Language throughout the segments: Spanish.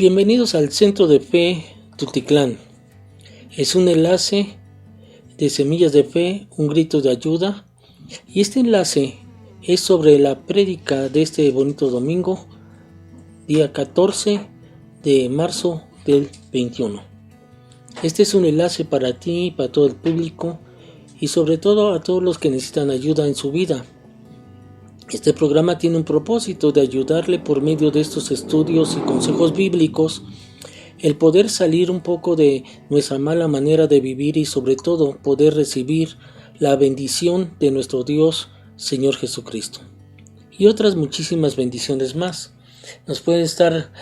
Bienvenidos al Centro de Fe Tultitlán. Es un enlace de Semillas de Fe, un grito de ayuda. Y este enlace es sobre la prédica de este bonito domingo, día 14 de marzo del 21. Este es un enlace para ti, para todo el público y sobre todo a todos los que necesitan ayuda en su vida. Este programa tiene un propósito de ayudarle por medio de estos estudios y consejos bíblicos, el poder salir un poco de nuestra mala manera de vivir y sobre todo poder recibir la bendición de nuestro Dios, Señor Jesucristo. Y otras muchísimas bendiciones más. Nos pueden estar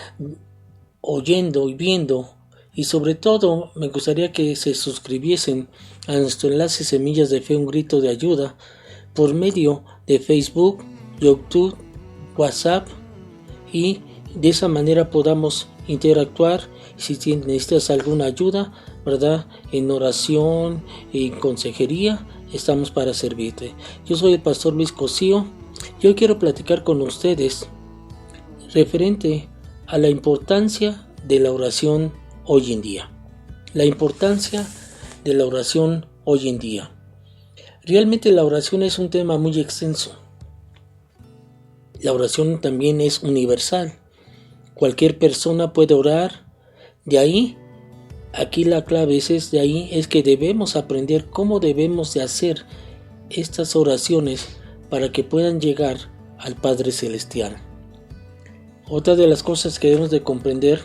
oyendo y viendo y sobre todo me gustaría que se suscribiesen a nuestro enlace Semillas de Fe, un grito de ayuda por medio de Facebook, YouTube, WhatsApp y de esa manera podamos interactuar. Si necesitas alguna ayuda, ¿verdad? En oración, en consejería, estamos para servirte. Yo soy el pastor Luis Cosío y hoy quiero platicar con ustedes referente a la importancia de la oración hoy en día. La importancia de la oración hoy en día. Realmente la oración es un tema muy extenso. La oración también es universal. Cualquier persona puede orar. De ahí, aquí la clave es que debemos aprender cómo debemos de hacer estas oraciones para que puedan llegar al Padre Celestial. Otra de las cosas que debemos de comprender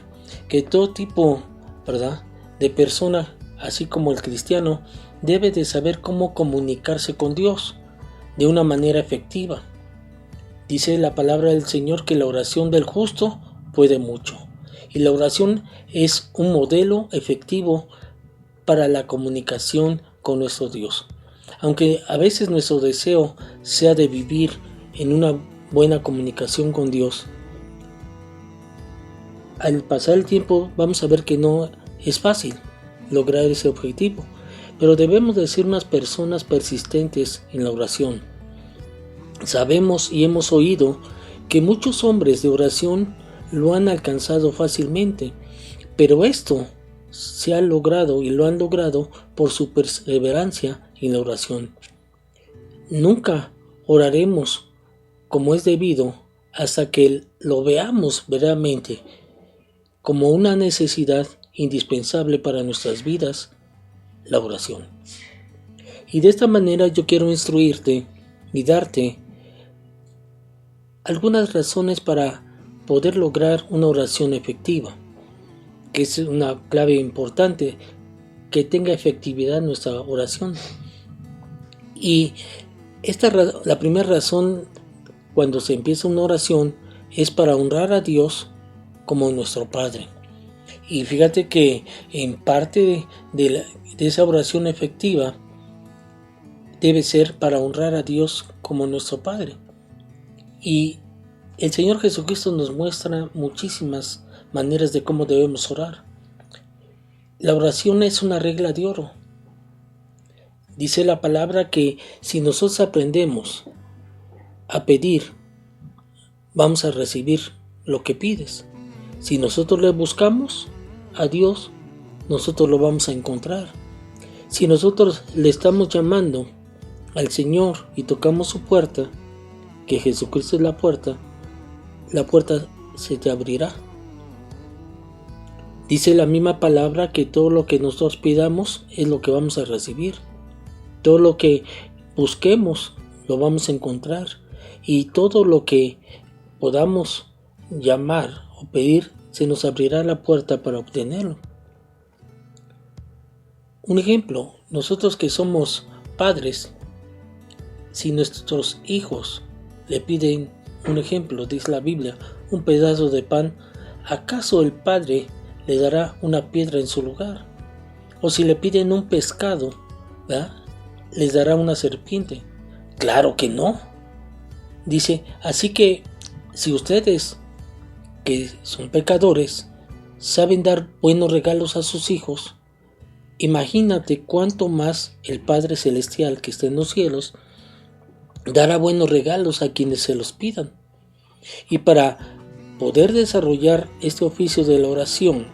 que todo tipo, ¿verdad?, de persona, así como el cristiano, debe de saber cómo comunicarse con Dios de una manera efectiva. Dice la palabra del Señor que la oración del justo puede mucho. Y la oración es un modelo efectivo para la comunicación con nuestro Dios. Aunque a veces nuestro deseo sea de vivir en una buena comunicación con Dios, al pasar el tiempo vamos a ver que no es fácil lograr ese objetivo. Pero debemos de ser unas personas persistentes en la oración. Sabemos y hemos oído que muchos hombres de oración lo han alcanzado fácilmente, pero esto se ha logrado y lo han logrado por su perseverancia en la oración. Nunca oraremos como es debido hasta que lo veamos verdaderamente como una necesidad indispensable para nuestras vidas, la oración. Y de esta manera yo quiero instruirte y darte algunas razones para poder lograr una oración efectiva, que es una clave importante, que tenga efectividad nuestra oración. Y la primera razón cuando se empieza una oración es para honrar a Dios como nuestro Padre. Y fíjate que en parte de esa oración efectiva debe ser para honrar a Dios como nuestro Padre. Y el Señor Jesucristo nos muestra muchísimas maneras de cómo debemos orar. La oración es una regla de oro. Dice la palabra que si nosotros aprendemos a pedir, vamos a recibir lo que pides. Si nosotros le buscamos a Dios, nosotros lo vamos a encontrar. Si nosotros le estamos llamando al Señor y tocamos su puerta, que Jesucristo es la puerta se te abrirá. Dice la misma palabra que todo lo que nosotros pidamos es lo que vamos a recibir. Todo lo que busquemos lo vamos a encontrar. Y todo lo que podamos llamar o pedir, se nos abrirá la puerta para obtenerlo. Un ejemplo, nosotros que somos padres, si nuestros hijos le piden, un ejemplo, dice la Biblia, un pedazo de pan, ¿acaso el padre le dará una piedra en su lugar? O si le piden un pescado, ¿verdad?, les dará una serpiente. Claro que no. Dice, así que si ustedes, que son pecadores, saben dar buenos regalos a sus hijos, imagínate cuánto más el Padre Celestial que está en los cielos dará buenos regalos a quienes se los pidan. Y para poder desarrollar este oficio de la oración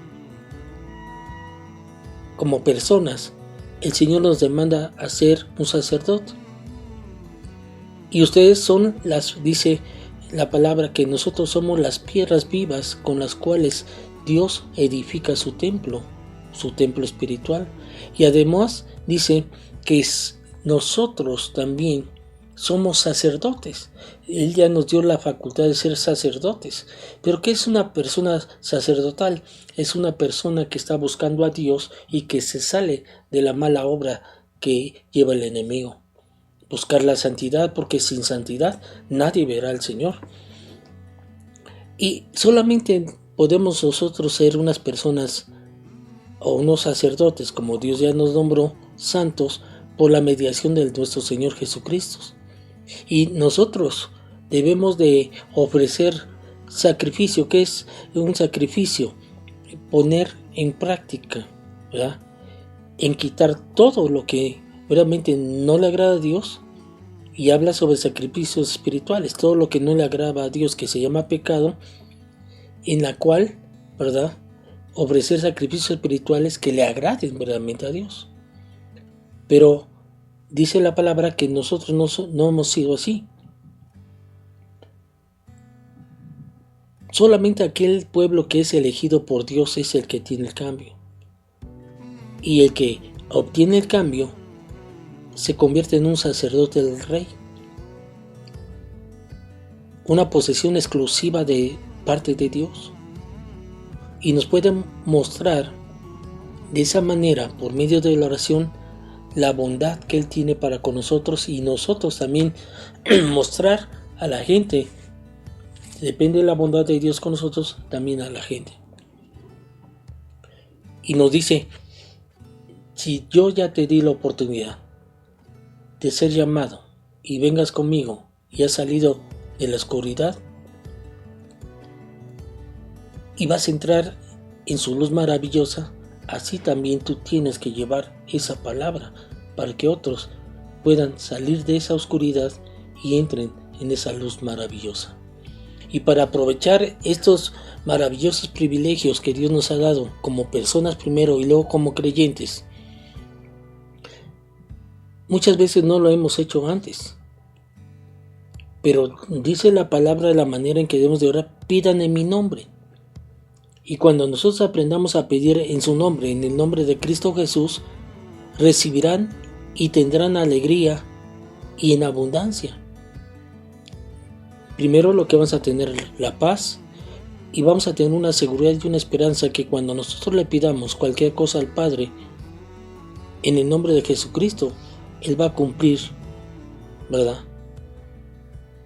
como personas, el Señor nos demanda a ser un sacerdote. Y ustedes son dice la palabra, que nosotros somos las piedras vivas con las cuales Dios edifica su templo espiritual. Y además dice que nosotros también somos sacerdotes. Él ya nos dio la facultad de ser sacerdotes. Pero ¿qué es una persona sacerdotal? Es una persona que está buscando a Dios y que se sale de la mala obra que lleva el enemigo. Buscar la santidad, porque sin santidad nadie verá al Señor. Y solamente podemos nosotros ser unas personas o unos sacerdotes, como Dios ya nos nombró, santos, por la mediación de nuestro Señor Jesucristo. Y nosotros debemos de ofrecer sacrificio. ¿Qué es un sacrificio? Poner en práctica, ¿verdad? En quitar todo lo que realmente no le agrada a Dios. Y habla sobre sacrificios espirituales, todo lo que no le agrada a Dios, que se llama pecado, en la cual, ¿verdad?, ofrecer sacrificios espirituales que le agraden verdaderamente a Dios. Pero dice la palabra que nosotros no hemos sido así. Solamente aquel pueblo que es elegido por Dios es el que tiene el cambio. Y el que obtiene el cambio se convierte en un sacerdote del rey. Una posesión exclusiva de parte de Dios. Y nos puede mostrar de esa manera, por medio de la oración, la bondad que Él tiene para con nosotros, y nosotros también mostrar a la gente, depende de la bondad de Dios con nosotros, también a la gente. Y nos dice, si yo ya te di la oportunidad de ser llamado y vengas conmigo y has salido de la oscuridad y vas a entrar en su luz maravillosa, así también tú tienes que llevar esa palabra para que otros puedan salir de esa oscuridad y entren en esa luz maravillosa. Y para aprovechar estos maravillosos privilegios que Dios nos ha dado como personas primero y luego como creyentes, muchas veces no lo hemos hecho antes. Pero dice la palabra de la manera en que debemos de orar: pidan en mi nombre. Y cuando nosotros aprendamos a pedir en su nombre, en el nombre de Cristo Jesús, recibirán y tendrán alegría y en abundancia. Primero lo que vamos a tener la paz, y vamos a tener una seguridad y una esperanza que cuando nosotros le pidamos cualquier cosa al Padre en el nombre de Jesucristo, Él va a cumplir, ¿verdad?,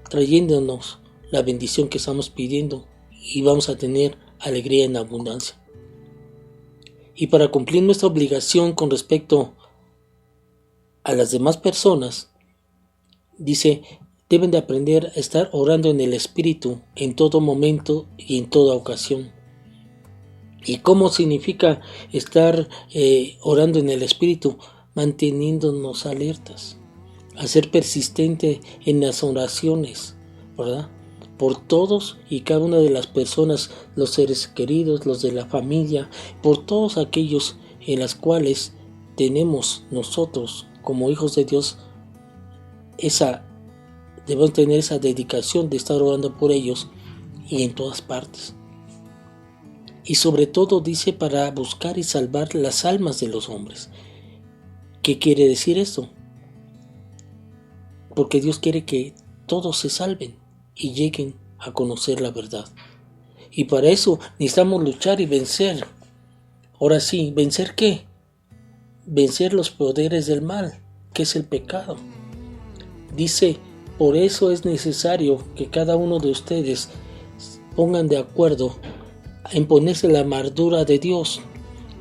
trayéndonos la bendición que estamos pidiendo, y vamos a tener alegría en abundancia. Y para cumplir nuestra obligación con respecto a las demás personas, dice, deben de aprender a estar orando en el Espíritu en todo momento y en toda ocasión. ¿Y cómo significa estar orando en el Espíritu? Manteniéndonos alertas, a ser persistente en las oraciones, ¿verdad?, por todos y cada una de las personas, los seres queridos, los de la familia, por todos aquellos en las cuales tenemos nosotros como hijos de Dios debemos tener esa dedicación de estar orando por ellos y en todas partes. Y sobre todo dice, para buscar y salvar las almas de los hombres. ¿Qué quiere decir esto? Porque Dios quiere que todos se salven y lleguen a conocer la verdad. Y para eso necesitamos luchar y vencer. Ahora sí, ¿vencer qué? Vencer los poderes del mal, que es el pecado. Dice, por eso es necesario que cada uno de ustedes pongan de acuerdo en ponerse la armadura de Dios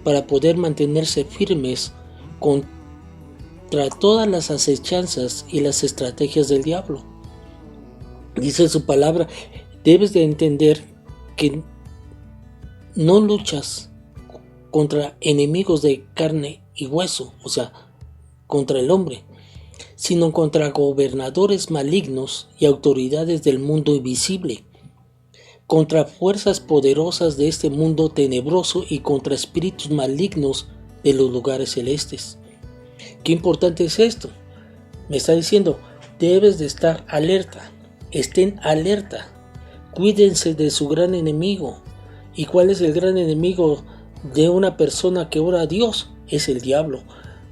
para poder mantenerse firmes contra todas las acechanzas y las estrategias del diablo. Dice su palabra, debes de entender que no luchas contra enemigos de carne y hueso, o sea, contra el hombre, sino contra gobernadores malignos y autoridades del mundo invisible, contra fuerzas poderosas de este mundo tenebroso y contra espíritus malignos de los lugares celestes. Qué importante es esto. Me está diciendo, debes de estar alerta. Estén alerta. Cuídense de su gran enemigo. ¿Y cuál es el gran enemigo de una persona que ora a Dios? Es el diablo,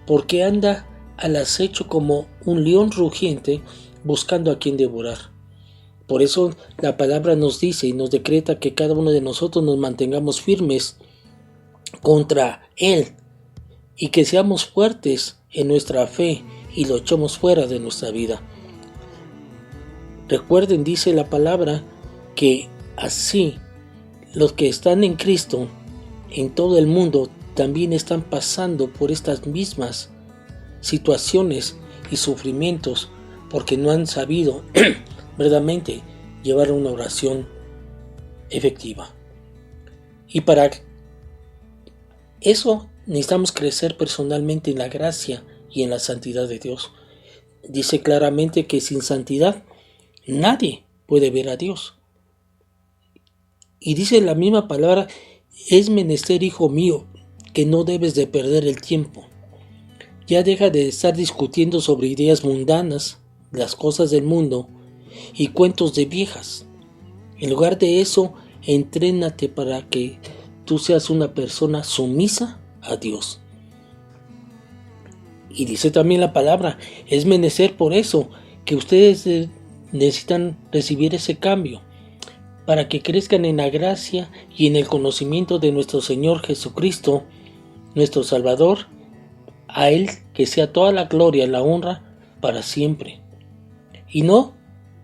porque anda al acecho como un león rugiente buscando a quien devorar. Por eso la palabra nos dice y nos decreta que cada uno de nosotros nos mantengamos firmes contra él y que seamos fuertes en nuestra fe y lo echemos fuera de nuestra vida. Recuerden, dice la palabra, que así los que están en Cristo en todo el mundo también están pasando por estas mismas situaciones y sufrimientos porque no han sabido verdaderamente llevar una oración efectiva. Y para eso necesitamos crecer personalmente en la gracia y en la santidad de Dios. Dice claramente que sin santidad nadie puede ver a Dios. Y dice la misma palabra, es menester, hijo mío, que no debes de perder el tiempo. Ya deja de estar discutiendo sobre ideas mundanas, las cosas del mundo y cuentos de viejas. En lugar de eso, entrénate para que tú seas una persona sumisa a Dios. Y dice también la palabra, es menester por eso que ustedes necesitan recibir ese cambio, para que crezcan en la gracia y en el conocimiento de nuestro Señor Jesucristo, nuestro Salvador. A Él que sea toda la gloria y la honra para siempre. Y no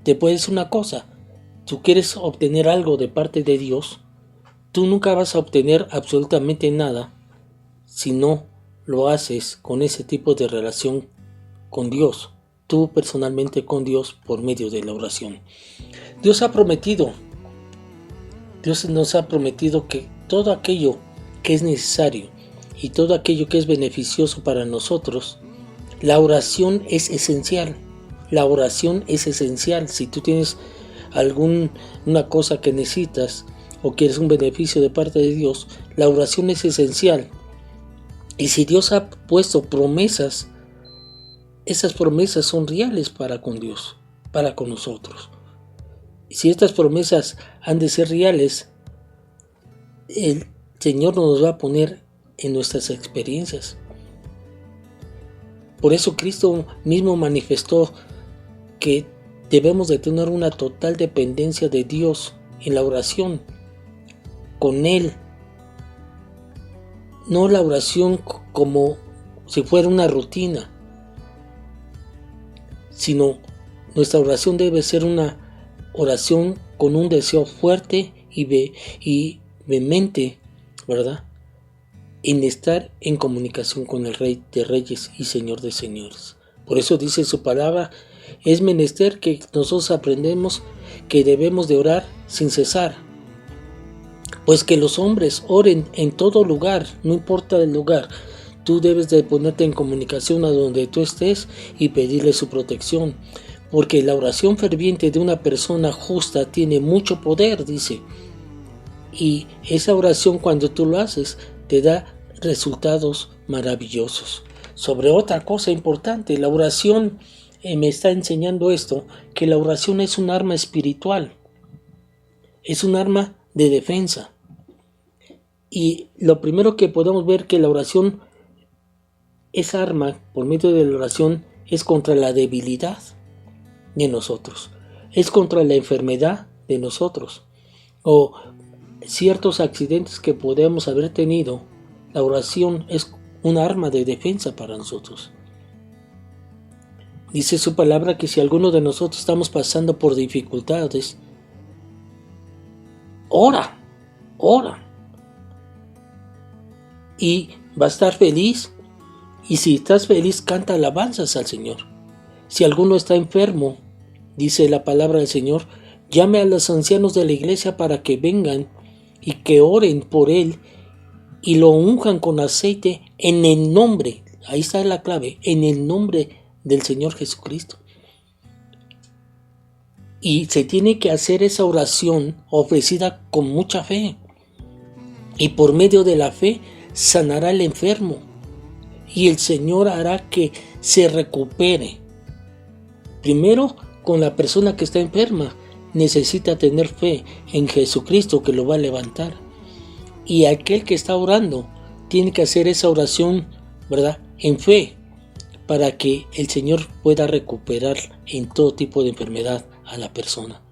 te puedes una cosa, tú quieres obtener algo de parte de Dios, tú nunca vas a obtener absolutamente nada si no lo haces con ese tipo de relación con Dios, tú personalmente con Dios por medio de la oración. Dios nos ha prometido que todo aquello que es necesario y todo aquello que es beneficioso para nosotros, la oración es esencial. La oración es esencial. Si tú tienes alguna cosa que necesitas o quieres un beneficio de parte de Dios, la oración es esencial. Y si Dios ha puesto promesas, esas promesas son reales para con Dios, para con nosotros. Y si estas promesas han de ser reales, el Señor nos va a poner en nuestras experiencias. Por eso Cristo mismo manifestó que debemos de tener una total dependencia de Dios en la oración con Él. No la oración como si fuera una rutina, sino nuestra oración debe ser una oración con un deseo fuerte y vehemente, ¿verdad?, en estar en comunicación con el Rey de Reyes y Señor de Señores. Por eso dice su palabra, es menester que nosotros aprendemos que debemos de orar sin cesar, pues que los hombres oren en todo lugar, no importa el lugar. Tú debes de ponerte en comunicación a donde tú estés y pedirle su protección, porque la oración ferviente de una persona justa tiene mucho poder, dice. Y esa oración, cuando tú lo haces, te da resultados maravillosos. Sobre otra cosa importante, la oración me está enseñando esto, que la oración es un arma espiritual, es un arma de defensa. Y lo primero que podemos ver que la oración, esa arma por medio de la oración, es contra la debilidad de nosotros, es contra la enfermedad de nosotros o ciertos accidentes que podemos haber tenido. La oración es un arma de defensa para nosotros. Dice su palabra que si alguno de nosotros estamos pasando por dificultades, ora y va a estar feliz. Y si estás feliz, canta alabanzas al Señor. Si alguno está enfermo, dice la palabra del Señor, llame a los ancianos de la iglesia para que vengan y que oren por él y lo unjan con aceite en el nombre, ahí está la clave, en el nombre del Señor Jesucristo. Y se tiene que hacer esa oración ofrecida con mucha fe. Y por medio de la fe sanará al enfermo. Y el Señor hará que se recupere. Primero, con la persona que está enferma, necesita tener fe en Jesucristo que lo va a levantar. Y aquel que está orando tiene que hacer esa oración, ¿verdad?, en fe, para que el Señor pueda recuperar en todo tipo de enfermedad a la persona.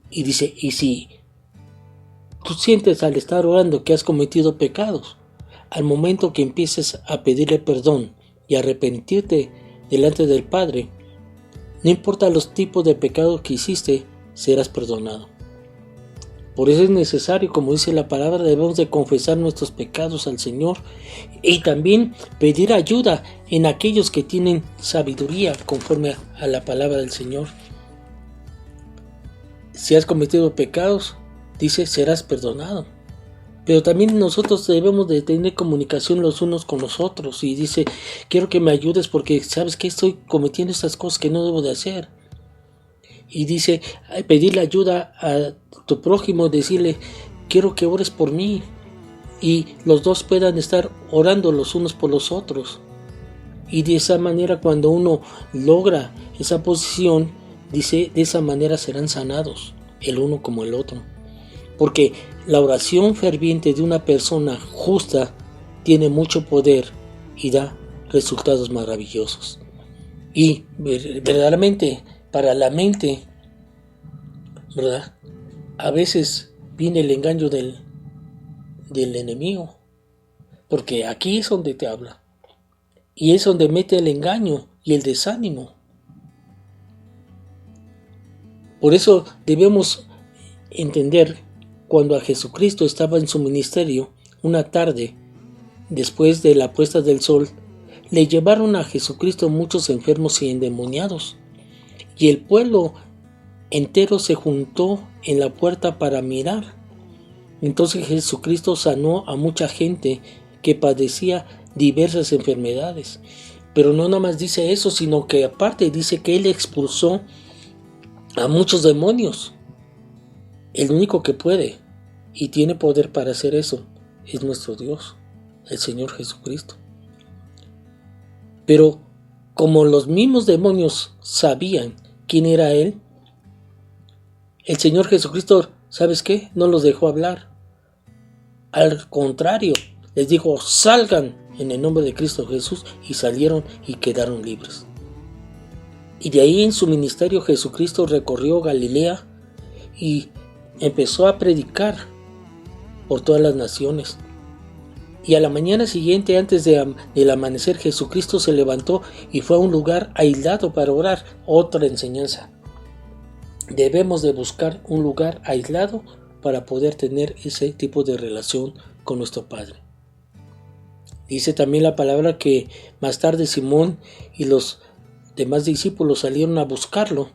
Y dice, y si tú sientes al estar orando que has cometido pecados, al momento que empieces a pedirle perdón y arrepentirte delante del Padre, no importa los tipos de pecados que hiciste, serás perdonado. Por eso es necesario, como dice la palabra, debemos de confesar nuestros pecados al Señor y también pedir ayuda en aquellos que tienen sabiduría conforme a la palabra del Señor. Si has cometido pecados, dice, serás perdonado. Pero también nosotros debemos de tener comunicación los unos con los otros y dice, quiero que me ayudes porque sabes que estoy cometiendo estas cosas que no debo de hacer. Y dice, pedirle ayuda a tu prójimo, decirle, quiero que ores por mí. Y los dos puedan estar orando los unos por los otros. Y de esa manera, cuando uno logra esa posición, dice, de esa manera serán sanados, el uno como el otro. Porque la oración ferviente de una persona justa tiene mucho poder y da resultados maravillosos. Y verdaderamente, para la mente, ¿verdad?, a veces viene el engaño del enemigo, porque aquí es donde te habla y es donde mete el engaño y el desánimo. Por eso debemos entender, cuando a Jesucristo estaba en su ministerio, una tarde después de la puesta del sol, le llevaron a Jesucristo muchos enfermos y endemoniados, y el pueblo entero se juntó en la puerta para mirar. Entonces Jesucristo sanó a mucha gente que padecía diversas enfermedades. Pero no nada más dice eso, sino que aparte dice que Él expulsó a muchos demonios. El único que puede y tiene poder para hacer eso es nuestro Dios, el Señor Jesucristo. Pero como los mismos demonios sabían quién era Él, el Señor Jesucristo, ¿sabes qué?, no los dejó hablar. Al contrario, les dijo, salgan en el nombre de Cristo Jesús, y salieron y quedaron libres. Y de ahí en su ministerio Jesucristo recorrió Galilea y empezó a predicar por todas las naciones. Y a la mañana siguiente, antes del amanecer, Jesucristo se levantó y fue a un lugar aislado para orar. Otra enseñanza. Debemos de buscar un lugar aislado para poder tener ese tipo de relación con nuestro Padre. Dice también la palabra que más tarde Simón y los demás discípulos salieron a buscarlo,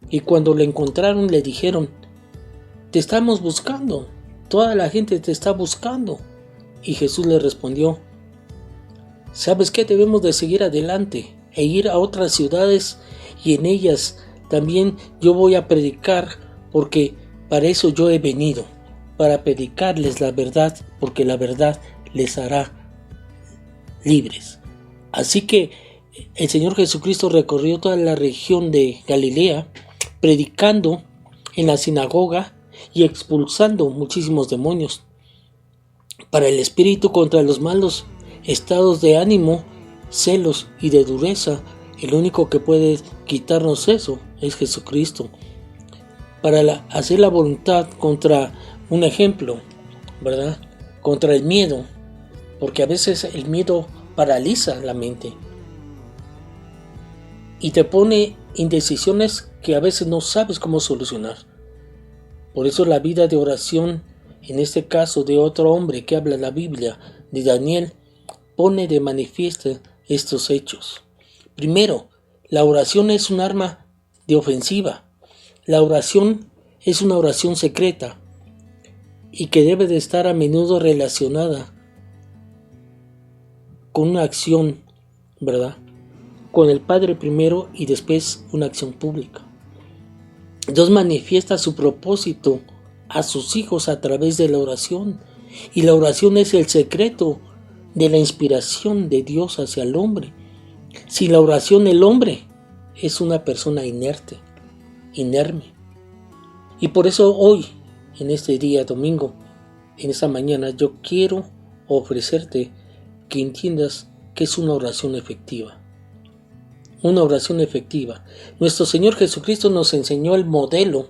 y cuando lo encontraron le dijeron, te estamos buscando, toda la gente te está buscando. Y Jesús le respondió, ¿sabes qué? Debemos de seguir adelante e ir a otras ciudades, y en ellas también yo voy a predicar, porque para eso yo he venido, para predicarles la verdad, porque la verdad les hará libres. Así que el Señor Jesucristo recorrió toda la región de Galilea, predicando en la sinagoga y expulsando muchísimos demonios. Para el espíritu contra los malos estados de ánimo, celos y de dureza, el único que puede quitarnos eso es Jesucristo. Para hacer la voluntad contra un ejemplo, ¿verdad?, contra el miedo, porque a veces el miedo paraliza la mente y te pone indecisiones que a veces no sabes cómo solucionar. Por eso la vida de oración, en este caso de otro hombre que habla la Biblia, de Daniel, pone de manifiesto estos hechos. Primero, la oración es un arma de ofensiva. La oración es una oración secreta y que debe de estar a menudo relacionada con una acción, ¿verdad?, con el Padre primero y después una acción pública. Dios manifiesta su propósito a sus hijos a través de la oración. Y la oración es el secreto de la inspiración de Dios hacia el hombre. Sin la oración, el hombre es una persona inerte, inerme. Y por eso hoy, en este día domingo, en esta mañana, yo quiero ofrecerte que entiendas que es una oración efectiva. Una oración efectiva. Nuestro Señor Jesucristo nos enseñó el modelo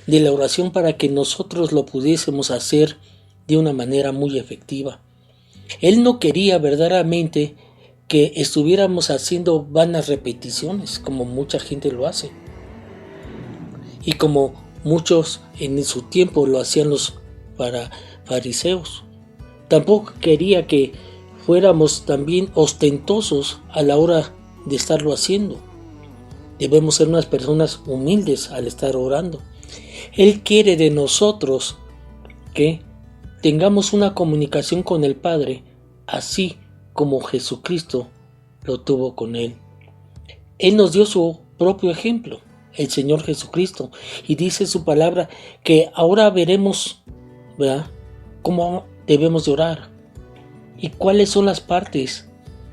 de la oración para que nosotros lo pudiésemos hacer de una manera muy efectiva. Él no quería verdaderamente que estuviéramos haciendo vanas repeticiones, como mucha gente lo hace. Y como muchos en su tiempo lo hacían los fariseos. Tampoco quería que fuéramos también ostentosos a la hora de estarlo haciendo. Debemos ser unas personas humildes al estar orando. Él quiere de nosotros que tengamos una comunicación con el Padre, así como Jesucristo lo tuvo con Él. Él nos dio su propio ejemplo, el Señor Jesucristo, y dice su palabra que ahora veremos, ¿verdad?, cómo debemos de orar y cuáles son las partes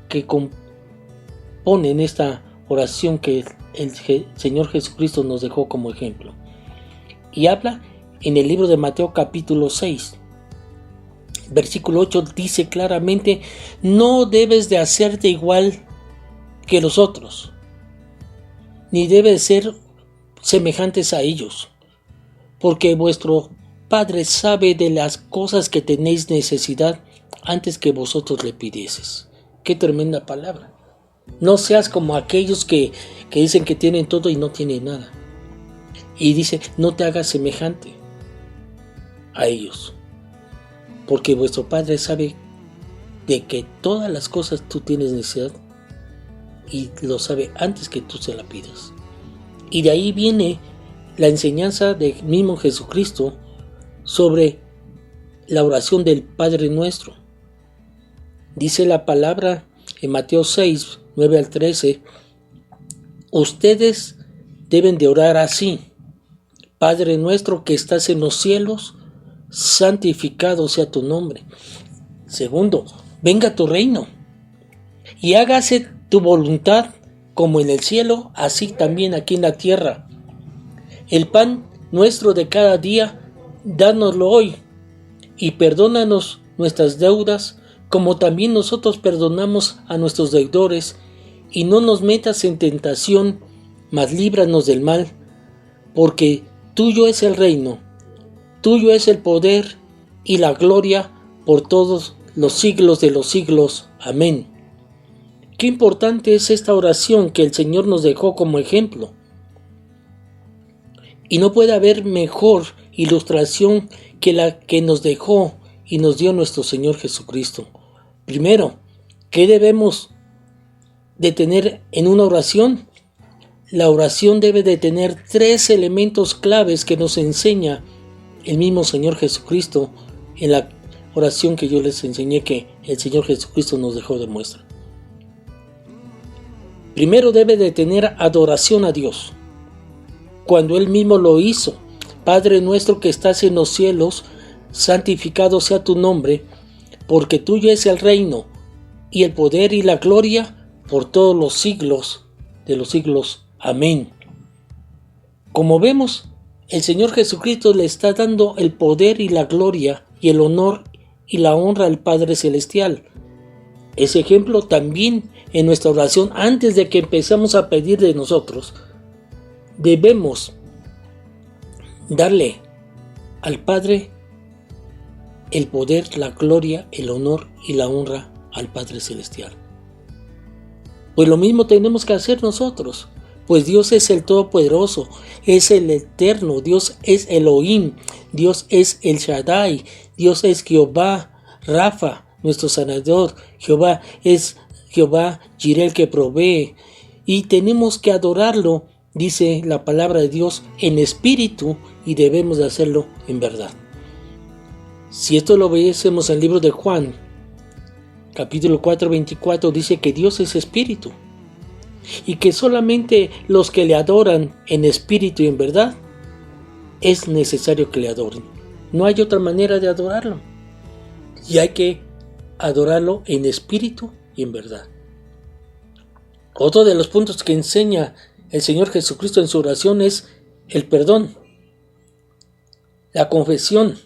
que componen esta oración que el Señor Jesucristo nos dejó como ejemplo. Y habla en el libro de Mateo capítulo 6, versículo 8, dice claramente: no debes de hacerte igual que los otros, ni debes ser semejantes a ellos, porque vuestro Padre sabe de las cosas que tenéis necesidad antes que vosotros le pidieseis. Qué tremenda palabra. No seas como aquellos que dicen que tienen todo y no tienen nada. Y dice, no te hagas semejante a ellos, porque vuestro Padre sabe de que todas las cosas tú tienes necesidad y lo sabe antes que tú se la pidas. Y de ahí viene la enseñanza del mismo Jesucristo sobre la oración del Padre Nuestro. Dice la palabra en Mateo 6, 9 al 13, ustedes deben de orar así: Padre nuestro que estás en los cielos, santificado sea tu nombre. Segundo, venga tu reino y hágase tu voluntad como en el cielo, así también aquí en la tierra. El pan nuestro de cada día, dánoslo hoy, y perdónanos nuestras deudas, como también nosotros perdonamos a nuestros deudores, y no nos metas en tentación, mas líbranos del mal, porque tuyo es el reino, tuyo es el poder y la gloria por todos los siglos de los siglos. Amén. Qué importante es esta oración que el Señor nos dejó como ejemplo. Y no puede haber mejor ilustración que la que nos dejó y nos dio nuestro Señor Jesucristo. Primero, ¿qué debemos de tener en una oración? La oración debe de tener 3 elementos claves que nos enseña el mismo Señor Jesucristo en la oración que yo les enseñé, que el Señor Jesucristo nos dejó de muestra. Primero debe de tener adoración a Dios, cuando Él mismo lo hizo. Padre nuestro que estás en los cielos, santificado sea tu nombre, porque tuyo es el reino, y el poder y la gloria por todos los siglos de los siglos. Amén. Como vemos, el Señor Jesucristo le está dando el poder y la gloria y el honor y la honra al Padre Celestial. Ese ejemplo también en nuestra oración, antes de que empecemos a pedir de nosotros, debemos darle al Padre el poder, la gloria, el honor y la honra al Padre Celestial. Pues lo mismo tenemos que hacer nosotros, pues Dios es el Todopoderoso, es el Eterno, Dios es Elohim, Dios es el Shaddai, Dios es Jehová Rafa, nuestro sanador, Jehová es Jehová Jireh que provee, y tenemos que adorarlo, dice la palabra de Dios, en espíritu, y debemos de hacerlo en verdad. Si esto lo viésemos en el libro de Juan, capítulo 4, 24, dice que Dios es espíritu, y que solamente los que le adoran en espíritu y en verdad es necesario que le adoren. No hay otra manera de adorarlo. Y hay que adorarlo en espíritu y en verdad. Otro de los puntos que enseña el Señor Jesucristo en su oración es el perdón, la confesión.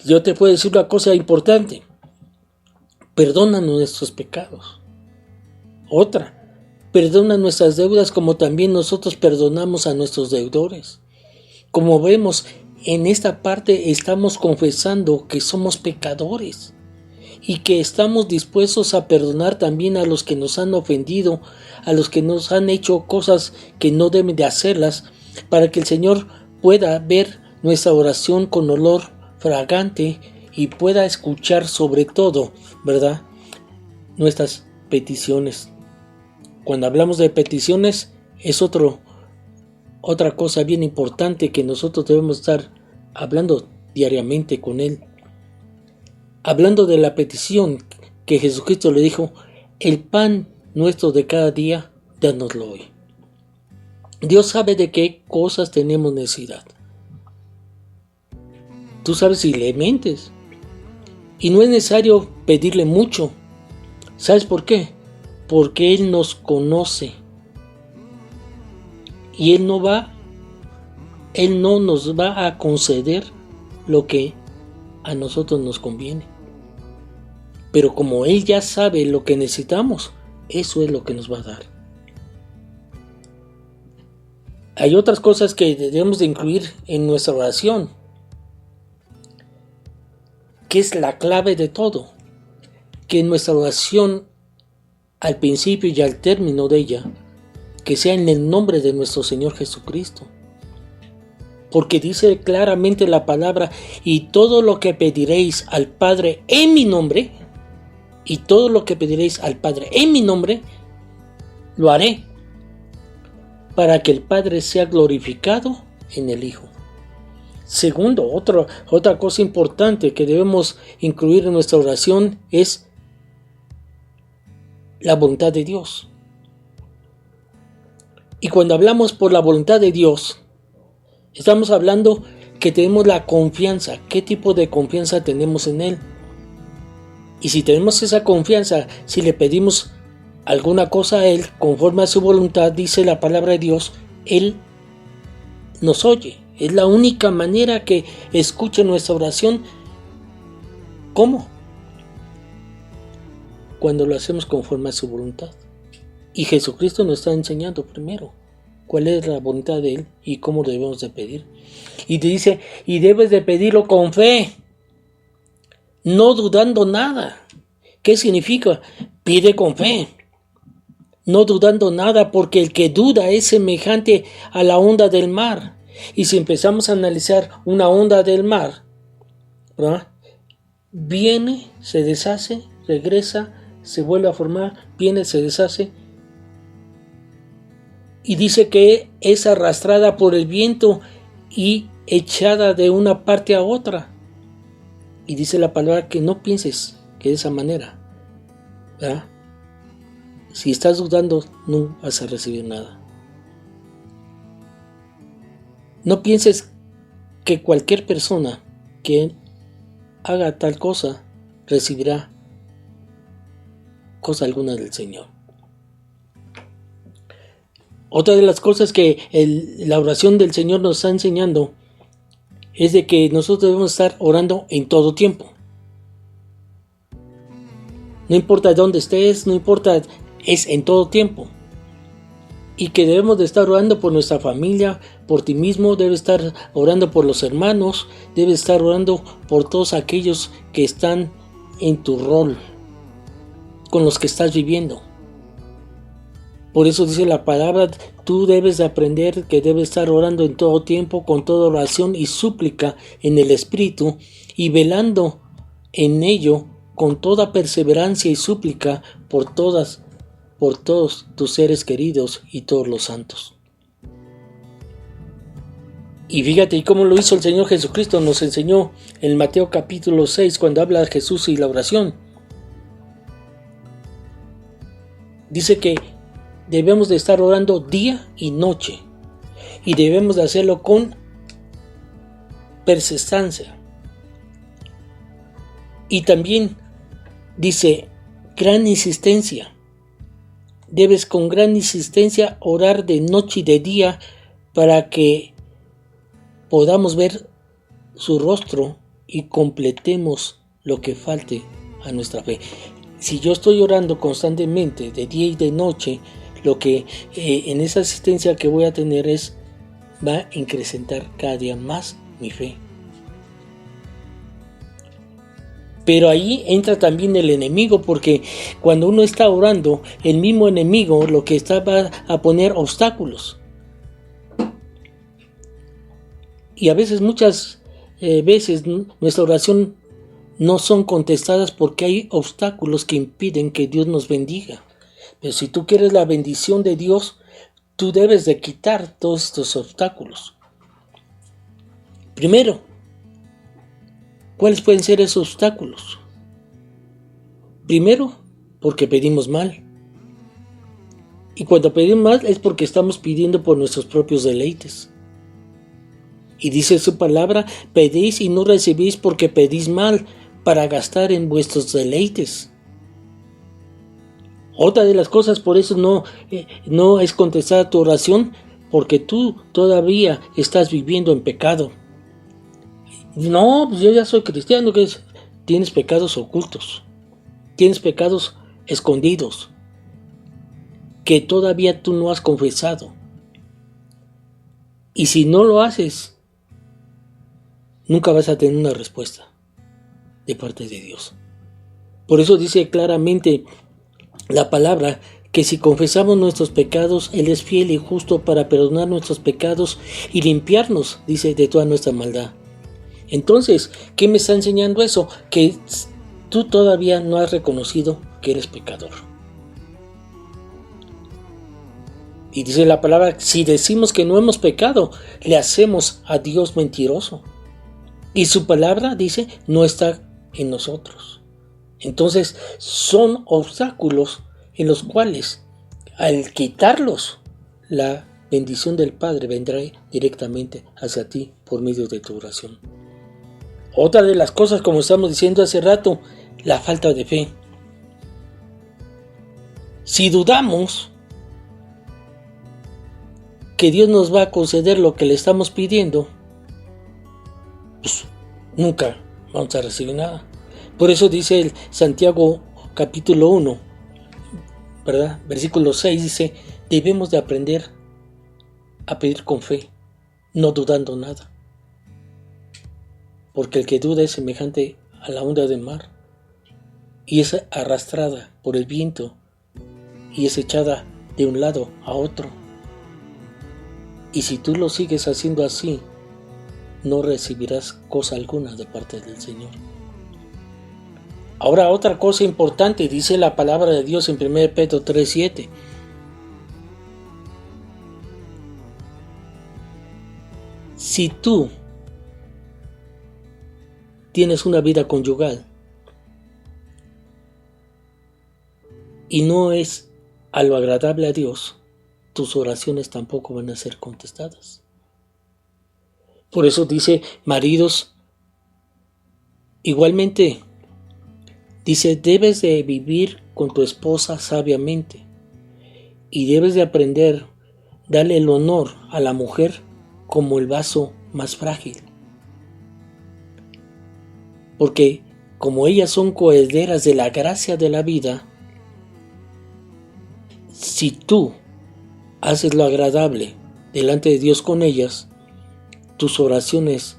Yo te puedo decir una cosa importante. Perdona nuestros pecados. Otra, perdona nuestras deudas como también nosotros perdonamos a nuestros deudores. Como vemos, en esta parte estamos confesando que somos pecadores y que estamos dispuestos a perdonar también a los que nos han ofendido, a los que nos han hecho cosas que no deben de hacerlas, para que el Señor pueda ver nuestra oración con olor fragante y pueda escuchar sobre todo, ¿verdad?, nuestras peticiones. Cuando hablamos de peticiones es otra cosa bien importante que nosotros debemos estar hablando diariamente con Él. Hablando de la petición que Jesucristo le dijo, el pan nuestro de cada día, dánoslo hoy. Dios sabe de qué cosas tenemos necesidad. Tú sabes si le mentes. Y no es necesario pedirle mucho. ¿Sabes por qué? Porque Él nos conoce. Y Él no nos va a conceder lo que a nosotros nos conviene. Pero como Él ya sabe lo que necesitamos, eso es lo que nos va a dar. Hay otras cosas que debemos de incluir en nuestra oración, que es la clave de todo. Que en nuestra oración, al principio y al término de ella, que sea en el nombre de nuestro Señor Jesucristo. Porque dice claramente la palabra, y todo lo que pediréis al Padre en mi nombre, y todo lo que pediréis al Padre en mi nombre, lo haré, para que el Padre sea glorificado en el Hijo. Segundo, otra cosa importante que debemos incluir en nuestra oración es la voluntad de Dios. Y cuando hablamos por la voluntad de Dios, estamos hablando que tenemos la confianza. ¿Qué tipo de confianza tenemos en Él? Y si tenemos esa confianza, si le pedimos alguna cosa a Él, conforme a su voluntad, dice la palabra de Dios, Él nos oye. Es la única manera que escuche nuestra oración. ¿Cómo? Cuando lo hacemos conforme a su voluntad. Y Jesucristo nos está enseñando primero cuál es la voluntad de Él y cómo debemos de pedir. Y te dice, y debes de pedirlo con fe, no dudando nada. ¿Qué significa? Pide con fe, no dudando nada, porque el que duda es semejante a la onda del mar. Y si empezamos a analizar una onda del mar, ¿verdad?, viene, se deshace, regresa, se vuelve a formar, viene, se deshace. Y dice que es arrastrada por el viento y echada de una parte a otra. Y dice la palabra que no pienses que de esa manera, ¿verdad? Si estás dudando, no vas a recibir nada. No pienses que cualquier persona que haga tal cosa recibirá cosa alguna del Señor. Otra de las cosas que la oración del Señor nos está enseñando es de que nosotros debemos estar orando en todo tiempo. No importa dónde estés, no importa, es en todo tiempo. Y que debemos de estar orando por nuestra familia, por ti mismo, debes estar orando por los hermanos, debes estar orando por todos aquellos que están en tu rol, con los que estás viviendo. Por eso dice la palabra, tú debes de aprender que debes estar orando en todo tiempo, con toda oración y súplica en el Espíritu, y velando en ello con toda perseverancia y súplica por todos tus seres queridos y todos los santos. Y fíjate, y cómo lo hizo el Señor Jesucristo, nos enseñó en Mateo capítulo 6, cuando habla de Jesús y la oración. Dice que debemos de estar orando día y noche. y debemos de hacerlo con perseverancia. Y también dice, gran insistencia. Debes con gran insistencia orar de noche y de día para que podamos ver su rostro y completemos lo que falte a nuestra fe. Si yo estoy orando constantemente de día y de noche, lo que en esa asistencia que voy a tener va a incrementar cada día más mi fe. Pero ahí entra también el enemigo, porque cuando uno está orando, el mismo enemigo lo que va a poner obstáculos. Y a veces, muchas veces, nuestra oración no son contestadas porque hay obstáculos que impiden que Dios nos bendiga. Pero si tú quieres la bendición de Dios, tú debes de quitar todos estos obstáculos. Primero, ¿cuáles pueden ser esos obstáculos? Primero, porque pedimos mal. Y cuando pedimos mal es porque estamos pidiendo por nuestros propios deleites. Y dice su palabra, pedís y no recibís porque pedís mal para gastar en vuestros deleites. Otra de las cosas, por eso no es contestada tu oración, porque tú todavía estás viviendo en pecado. No, pues yo ya soy cristiano, que tienes pecados ocultos, tienes pecados escondidos, que todavía tú no has confesado. Y si no lo haces, nunca vas a tener una respuesta de parte de Dios. Por eso dice claramente la palabra que si confesamos nuestros pecados, Él es fiel y justo para perdonar nuestros pecados y limpiarnos, dice, de toda nuestra maldad. Entonces, ¿qué me está enseñando eso? Que tú todavía no has reconocido que eres pecador. Y dice la palabra, si decimos que no hemos pecado, le hacemos a Dios mentiroso. Y su palabra, dice, no está en nosotros. Entonces, son obstáculos en los cuales, al quitarlos, la bendición del Padre vendrá directamente hacia ti por medio de tu oración. Otra de las cosas, como estamos diciendo hace rato, la falta de fe. Si dudamos que Dios nos va a conceder lo que le estamos pidiendo, pues nunca vamos a recibir nada. Por eso dice el Santiago capítulo 1, ¿verdad? Versículo 6 dice, debemos de aprender a pedir con fe, no dudando nada. Porque el que duda es semejante a la onda del mar, y es arrastrada por el viento, y es echada de un lado a otro. Y si tú lo sigues haciendo así, no recibirás cosa alguna de parte del Señor. Ahora, otra cosa importante, dice la palabra de Dios en 1 Pedro 3:7. Si tú tienes una vida conyugal y no es a lo agradable a Dios, tus oraciones tampoco van a ser contestadas. Por eso dice, maridos, igualmente, dice, debes de vivir con tu esposa sabiamente y debes de aprender, darle el honor a la mujer como el vaso más frágil. Porque como ellas son coherederas de la gracia de la vida, si tú haces lo agradable delante de Dios con ellas, tus oraciones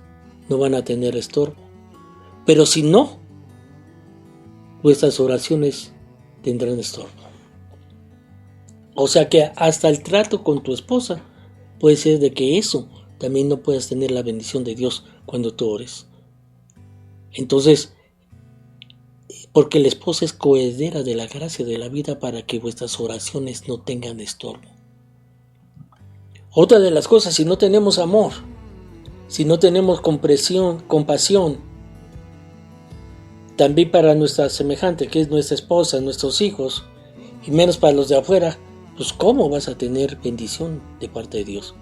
no van a tener estorbo. Pero si no, vuestras oraciones tendrán estorbo. O sea que hasta el trato con tu esposa puede ser de que eso también no puedas tener la bendición de Dios cuando tú ores. Entonces, porque la esposa es coheredera de la gracia de la vida para que vuestras oraciones no tengan estorbo. Otra de las cosas, si no tenemos amor, si no tenemos compasión, también para nuestra semejante, que es nuestra esposa, nuestros hijos, y menos para los de afuera, pues ¿cómo vas a tener bendición de parte de Dios?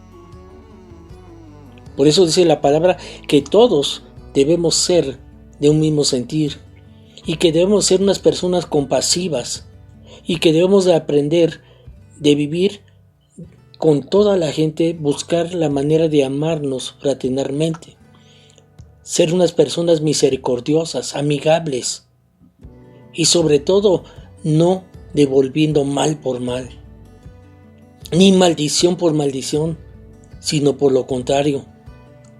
Por eso dice la palabra que todos debemos ser de un mismo sentir y que debemos ser unas personas compasivas y que debemos de aprender de vivir con toda la gente, buscar la manera de amarnos fraternalmente, ser unas personas misericordiosas, amigables y sobre todo no devolviendo mal por mal, ni maldición por maldición, sino por lo contrario,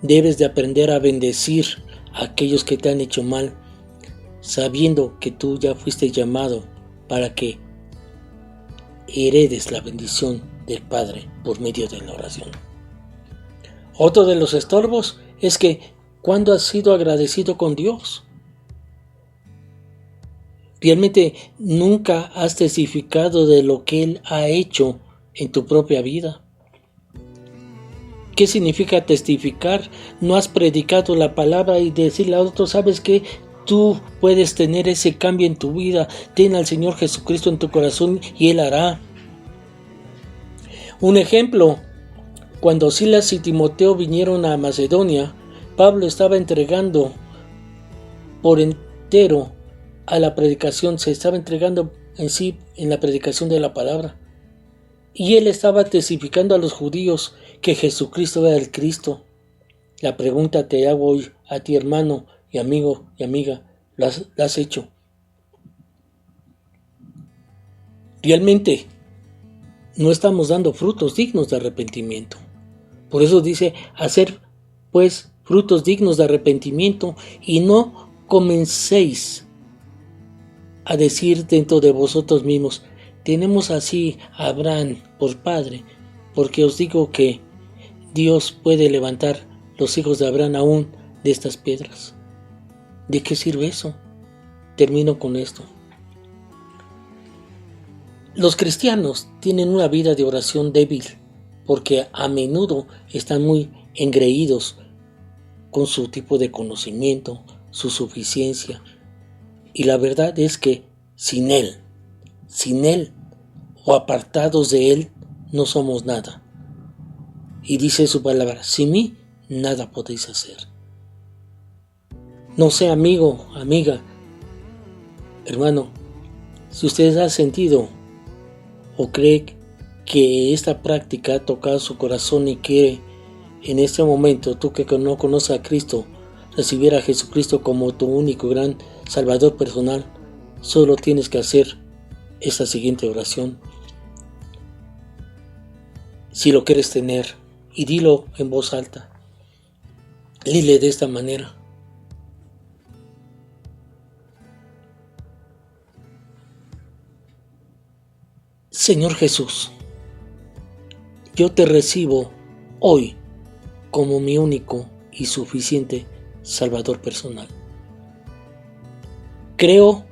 debes de aprender a bendecir a aquellos que te han hecho mal, sabiendo que tú ya fuiste llamado para que heredes la bendición del Padre por medio de la oración. Otro de los estorbos es que ¿cuándo has sido agradecido con Dios? ¿Realmente nunca has testificado de lo que Él ha hecho en tu propia vida? ¿Qué significa testificar? No has predicado la palabra y decirle a otros, ¿sabes qué? Tú puedes tener ese cambio en tu vida. Ten al Señor Jesucristo en tu corazón y Él hará. Un ejemplo, cuando Silas y Timoteo vinieron a Macedonia, Pablo estaba entregando por entero a la predicación, se estaba entregando en sí en la predicación de la palabra. Y él estaba testificando a los judíos que Jesucristo era el Cristo. La pregunta te hago hoy a ti, hermano y amigo y amiga, ¿la has hecho? Realmente no estamos dando frutos dignos de arrepentimiento. Por eso dice, hacer pues frutos dignos de arrepentimiento y no comencéis a decir dentro de vosotros mismos, tenemos así a Abraham por padre, porque os digo que Dios puede levantar los hijos de Abraham aún de estas piedras. ¿De qué sirve eso? Termino con esto. Los cristianos tienen una vida de oración débil porque a menudo están muy engreídos con su tipo de conocimiento, su suficiencia. Y la verdad es que sin Él o apartados de Él no somos nada. Y dice su palabra, sin mí nada podéis hacer. No sé, amigo, amiga, hermano, si usted ha sentido o cree que esta práctica ha tocado su corazón y que en este momento tú que no conoces a Cristo, recibir a Jesucristo como tu único gran Salvador personal, solo tienes que hacer esta siguiente oración. Si lo quieres tener, y dilo en voz alta, dile de esta manera. Señor Jesús, yo te recibo hoy como mi único y suficiente Salvador personal. Creo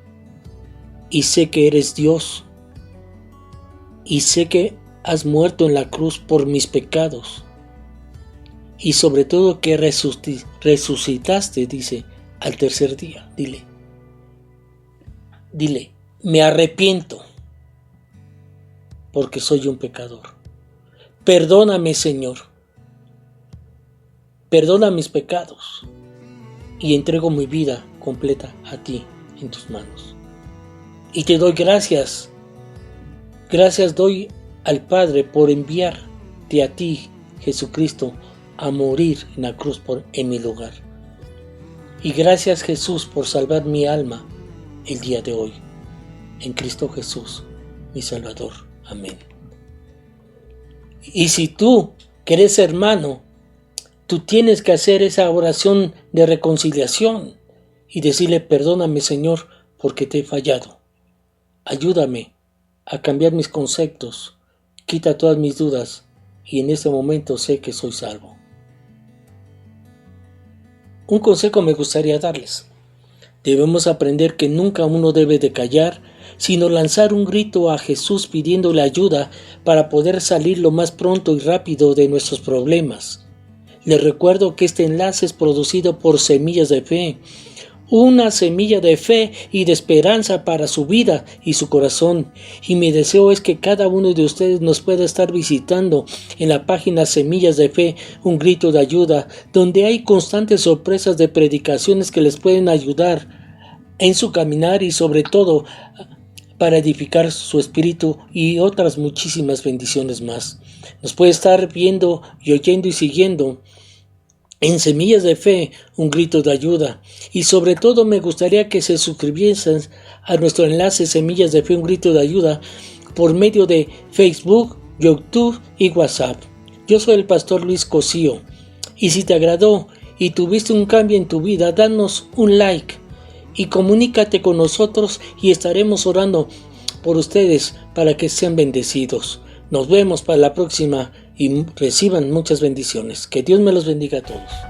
y sé que eres Dios y sé que has muerto en la cruz por mis pecados y sobre todo que resucitaste, dice, al tercer día. Dile, me arrepiento porque soy un pecador. Perdóname, Señor. Perdona mis pecados y entrego mi vida completa a ti en tus manos. Y te doy gracias. Gracias doy al Padre por enviarte a ti, Jesucristo, a morir en la cruz en mi lugar. Y gracias, Jesús, por salvar mi alma el día de hoy. En Cristo Jesús, mi Salvador. Amén. Y si tú, que eres hermano, tú tienes que hacer esa oración de reconciliación y decirle, perdóname, Señor, porque te he fallado. Ayúdame a cambiar mis conceptos, quita todas mis dudas y en este momento sé que soy salvo. Un consejo me gustaría darles. Debemos aprender que nunca uno debe de callar, sino lanzar un grito a Jesús pidiéndole ayuda para poder salir lo más pronto y rápido de nuestros problemas. Les recuerdo que este enlace es producido por Semillas de Fe, una semilla de fe y de esperanza para su vida y su corazón. Y mi deseo es que cada uno de ustedes nos pueda estar visitando en la página Semillas de Fe, un grito de ayuda, donde hay constantes sorpresas de predicaciones que les pueden ayudar en su caminar y sobre todo para edificar su espíritu y otras muchísimas bendiciones más. Nos puede estar viendo y oyendo y siguiendo en Semillas de Fe, un grito de ayuda. Y sobre todo me gustaría que se suscribiesen a nuestro enlace Semillas de Fe, un grito de ayuda por medio de Facebook, YouTube y WhatsApp. Yo soy el pastor Luis Cosío. Y si te agradó y tuviste un cambio en tu vida, danos un like y comunícate con nosotros y estaremos orando por ustedes para que sean bendecidos. Nos vemos para la próxima y reciban muchas bendiciones. Que Dios me los bendiga a todos.